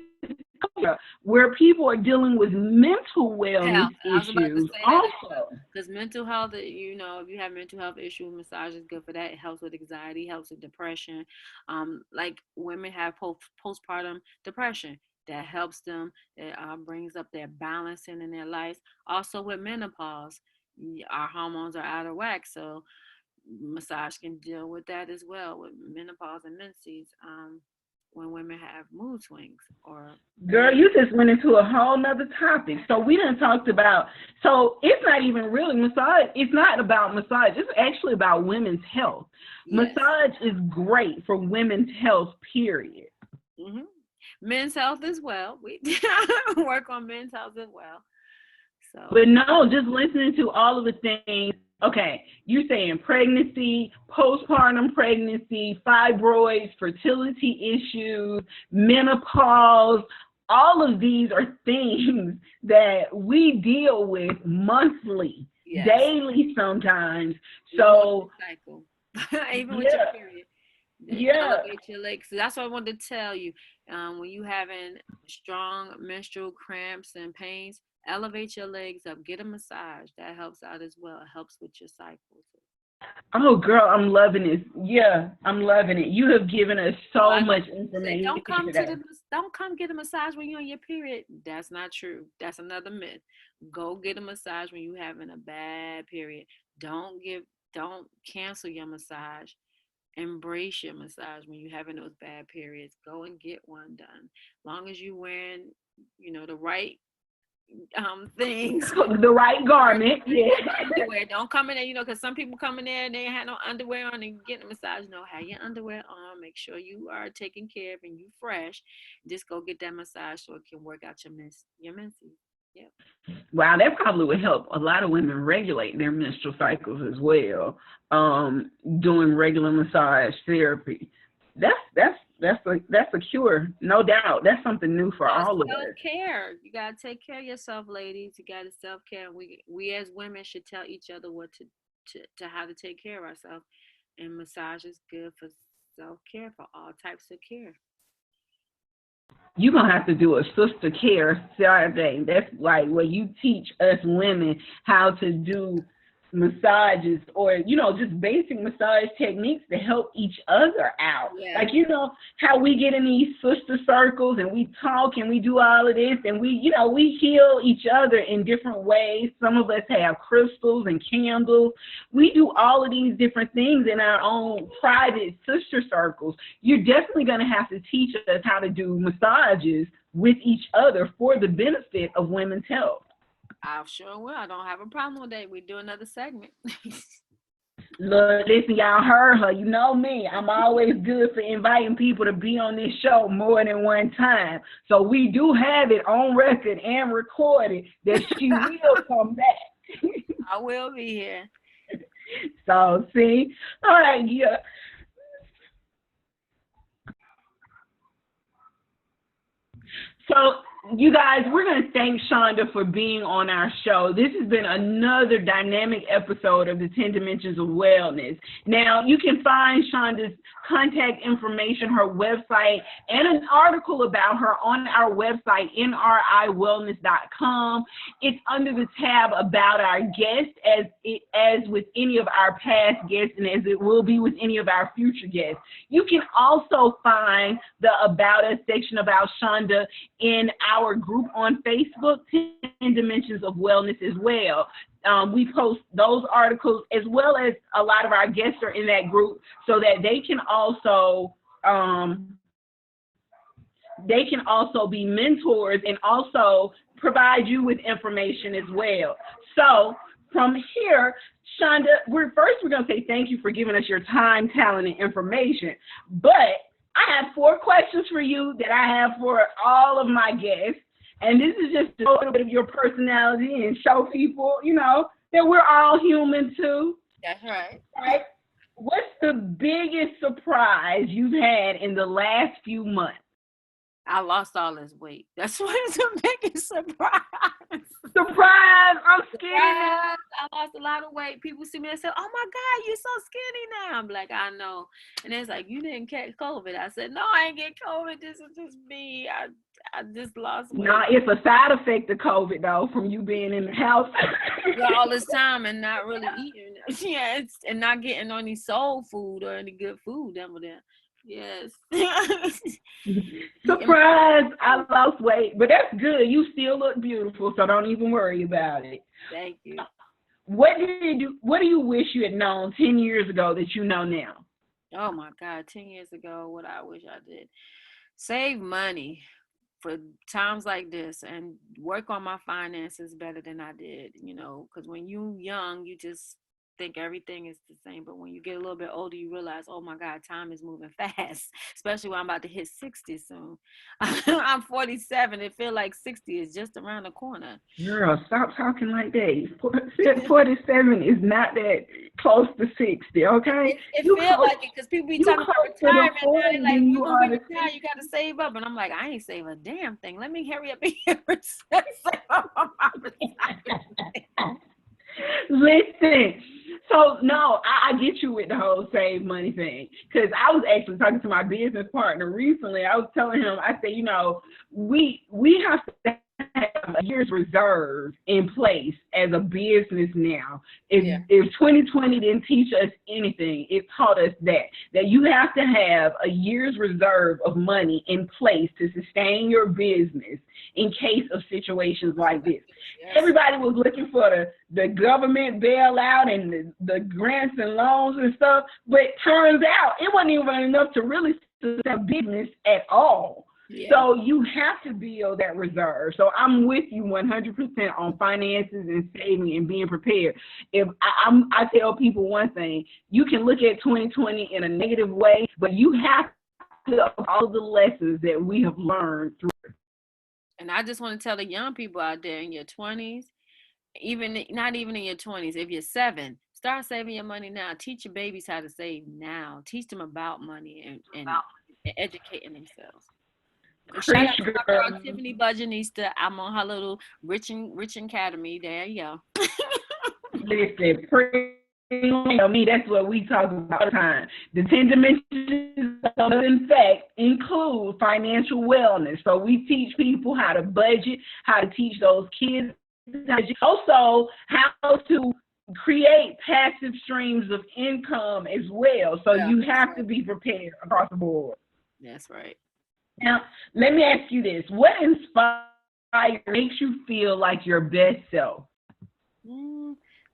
where people are dealing with mental wellness Health. I was about to issues say that as well. also. Because mental health, if you have mental health issues, massage is good for that. It helps with anxiety, helps with depression. Like women have postpartum depression. That helps them. It brings up their balancing in their life. Also with menopause, our hormones are out of whack. So massage can deal with that as well with menopause and menses. When women have mood swings or Girl, you just went into a whole nother topic. So we done talked about, so it's not even really massage. It's not about massage. It's actually about women's health. yes. Massage is great for women's health, period. hmm Men's health as well. We work on men's health as well. So But no, just listening to all of the things. Okay, you're saying pregnancy, postpartum pregnancy, fibroids, fertility issues, menopause. All of these are things that we deal with monthly, yes, daily sometimes. even So, cycle, even with your yeah, period, yeah. elevate your legs. So that's what I wanted to tell you. When you having strong menstrual cramps and pains, elevate your legs up. Get a massage. That helps out as well. It helps with your cycles. Oh, girl, I'm loving this. Yeah, I'm loving it. You have given us So so I much say, information today. don't come get a massage when you're on your period. That's not true. That's another myth. Go get a massage when you're having a bad period. Don't give, don't cancel your massage. Embrace your massage when you're having those bad periods. Go and get one done. Long as you're wearing, the right things. The right garment. Yeah. Underwear. Don't come in there, because some people come in there and they ain't had no underwear on and getting a massage. No, have your underwear on. Make sure you are taken care of and you fresh. Just go get that massage so it can work out your menses. Yep. Wow, that probably would help a lot of women regulate their menstrual cycles as well. Doing regular massage therapy. That's a cure, no doubt. That's something new for all of Self us. care. You gotta take care of yourself, ladies. You gotta self care. We as women should tell each other what to how to take care of ourselves. And massage is good for self care, for all types of care. You're gonna have to do a sister care Saturday. That's like where you teach us women how to do massages, or just basic massage techniques to help each other out. Yeah. Like how we get in these sister circles and we talk and we do all of this, and we heal each other in different ways. Some of us have crystals and candles. We do all of these different things in our own private sister circles. You're definitely going to have to teach us how to do massages with each other for the benefit of women's health. I sure will. I don't have a problem with that. We do another segment. Look, listen, y'all heard her. You know me. I'm always good for inviting people to be on this show more than one time. So we do have it on record and recorded that she will come back. I will be here. So, see? All right, yeah. So, you guys, we're going to thank Shanda for being on our show. This has been another dynamic episode of the 10 Dimensions of Wellness. Now, you can find Shanda's contact information, her website, and an article about her on our website, nriwellness.com. It's under the tab About Our Guest, as with any of our past guests and as it will be with any of our future guests. You can also find the About Us section about Shanda in our group on Facebook, 10 Dimensions of Wellness as well. We post those articles as well as a lot of our guests are in that group so that they can also be mentors and also provide you with information as well. So from here, Shanda, we're going to say thank you for giving us your time, talent, and information. But I have 4 questions for you that I have for all of my guests. And this is just a little bit of your personality and show people, that we're all human too. That's right. Right? What's the biggest surprise you've had in the last few months? I lost all this weight. That's what's the biggest surprise. Surprise! I'm skinny now. I lost a lot of weight. People see me and say, "Oh my God, you're so skinny now." I'm like, I know. And it's like, you didn't catch COVID. I said, no, I ain't get COVID. This is just me. I just lost weight. No, it's a side effect of COVID though, from you being in the house. all this time and not really eating. Yeah, and not getting any soul food or any good food. Yes. Surprise! I lost weight, but that's good. You still look beautiful, so don't even worry about it. Thank you. What do you wish you had known 10 years ago that you know now? Oh my God, 10 years ago, what I wish I did. Save money for times like this and work on my finances better than I did, because when you're young, you just think everything is the same. But when you get a little bit older, you realize, oh my God, time is moving fast, especially when I'm about to hit 60 soon. I'm 47. It feels like 60 is just around the corner. Girl, stop talking like that. 47 is not that close to 60, okay? It feels like it because people be talking about retirement. They're like, you're going to be retired, you got to save up. And I'm like, I ain't save a damn thing. Let me hurry up and save up on my retirement. Listen, so no, I get you with the whole save money thing, because I was actually talking to my business partner recently. I was telling him, I said, we have to have a year's reserve in place as a business now. If 2020 didn't teach us anything, it taught us that you have to have a year's reserve of money in place to sustain your business in case of situations like this. Yes. Everybody was looking for the government bailout and the grants and loans and stuff, but turns out it wasn't even enough to really sustain business at all. Yeah. So you have to build that reserve. So I'm with you 100% on finances and saving and being prepared. If I tell people one thing, you can look at 2020 in a negative way, but you have to all the lessons that we have learned through. And I just want to tell the young people out there in your 20s, not even in your 20s, if you're 7, start saving your money now. Teach your babies how to save now. Teach them about money and educating themselves. Shout out to my girl Tiffany Budgetnista. I'm on her little Rich Academy. There you go. Listen, me, that's what we talk about all the time. The 10 dimensions of, in fact, include financial wellness. So we teach people how to budget, how to teach those kids, also how to create passive streams of income as well. So you have to be prepared across the board. That's right. Now, let me ask you this. What makes you feel like your best self?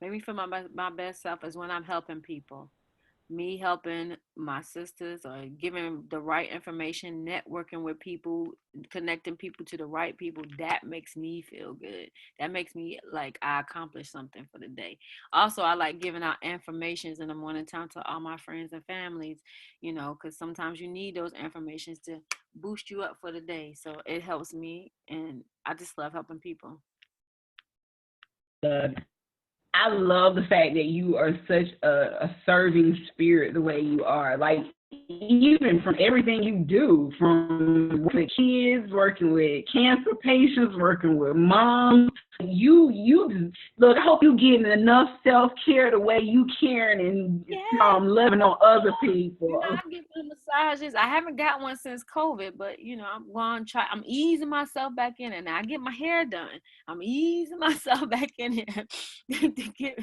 Maybe for my best self is when I'm helping people. me helping my sisters or giving the right information, networking with people, connecting people to the right people, that makes me feel good. That makes me like I accomplished something for the day. Also, I like giving out informations in the morning time to all my friends and families, because sometimes you need those informations to boost you up for the day. So it helps me, and I just love helping people. I love the fact that you are such a serving spirit the way you are. Like, even from everything you do, from working with kids, working with cancer patients, working with moms, you look, I hope you getting enough self-care the way you caring and loving on other people. I get my massages. I haven't got one since COVID, but I'm going to try. I'm easing myself back in, and I get my hair done. I'm easing myself back in here to get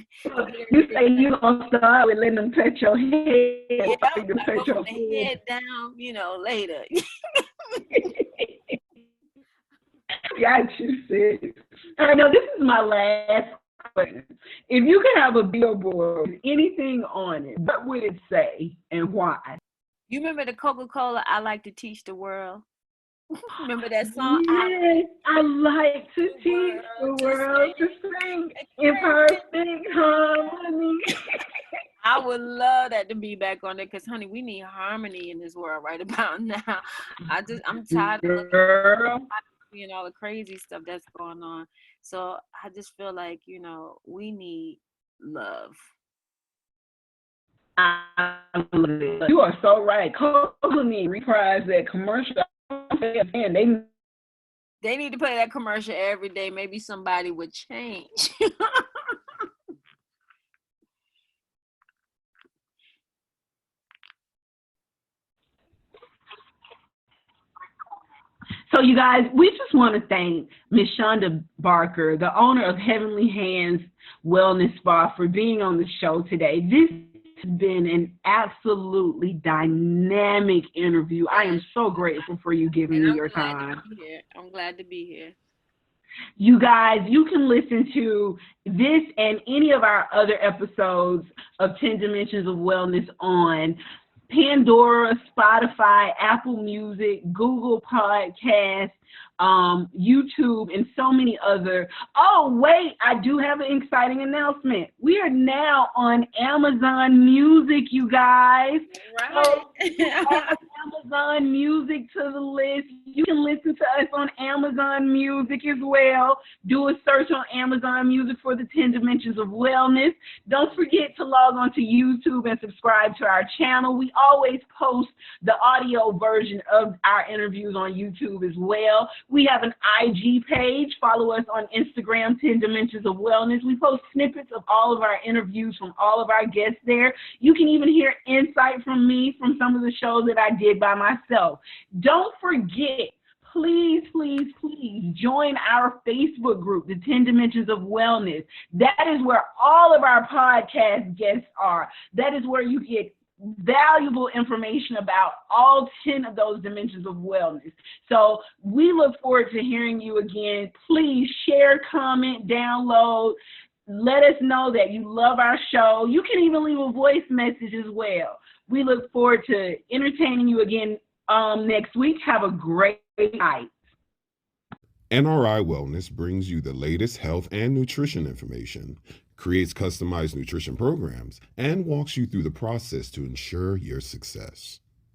you say you're gonna start with letting them touch your head. yeah, I touch your head down, later. Got you, sis. All right, now this is my last question. If you could have a billboard with anything on it, what would it say and why? You remember the Coca-Cola, I like to teach the world? Remember that song? Yes, I like to teach the world to sing in perfect harmony. I would love that to be back on there because, honey, we need harmony in this world right about now. I'm tired of looking all the crazy stuff that's going on. So I just feel like, we need love. You are so right. Coca need reprise that commercial. They need to play that commercial every day. Maybe somebody would change. So, you guys, we just want to thank Ms. Shanda Barker, the owner of Heavenly Hands Wellness Spa, for being on the show today. This has been an absolutely dynamic interview. I am so grateful for you giving me your time. I'm glad to be here. You guys, you can listen to this and any of our other episodes of 10 Dimensions of Wellness on Pandora, Spotify, Apple Music, Google Podcasts, YouTube, and so many other. Oh, wait, I do have an exciting announcement. We are now on Amazon Music, you guys. Right. So add Amazon Music to the list. You can listen to us on Amazon Music as well. Do a search on Amazon Music for the 10 Dimensions of Wellness. Don't forget to log on to YouTube and subscribe to our channel. We always post the audio version of our interviews on YouTube as well. We have an IG page. Follow us on Instagram, 10 Dimensions of Wellness. We post snippets of all of our interviews from all of our guests there. You can even hear insight from me from some of the shows that I did by myself. Don't forget, please, please, please join our Facebook group, the 10 Dimensions of Wellness. That is where all of our podcast guests are. That is where you get valuable information about all 10 of those dimensions of wellness. So we look forward to hearing you again. Please share, comment, download. Let us know that you love our show. You can even leave a voice message as well. We look forward to entertaining you again next week. Have a great night. NRI Wellness brings you the latest health and nutrition information, creates customized nutrition programs, and walks you through the process to ensure your success.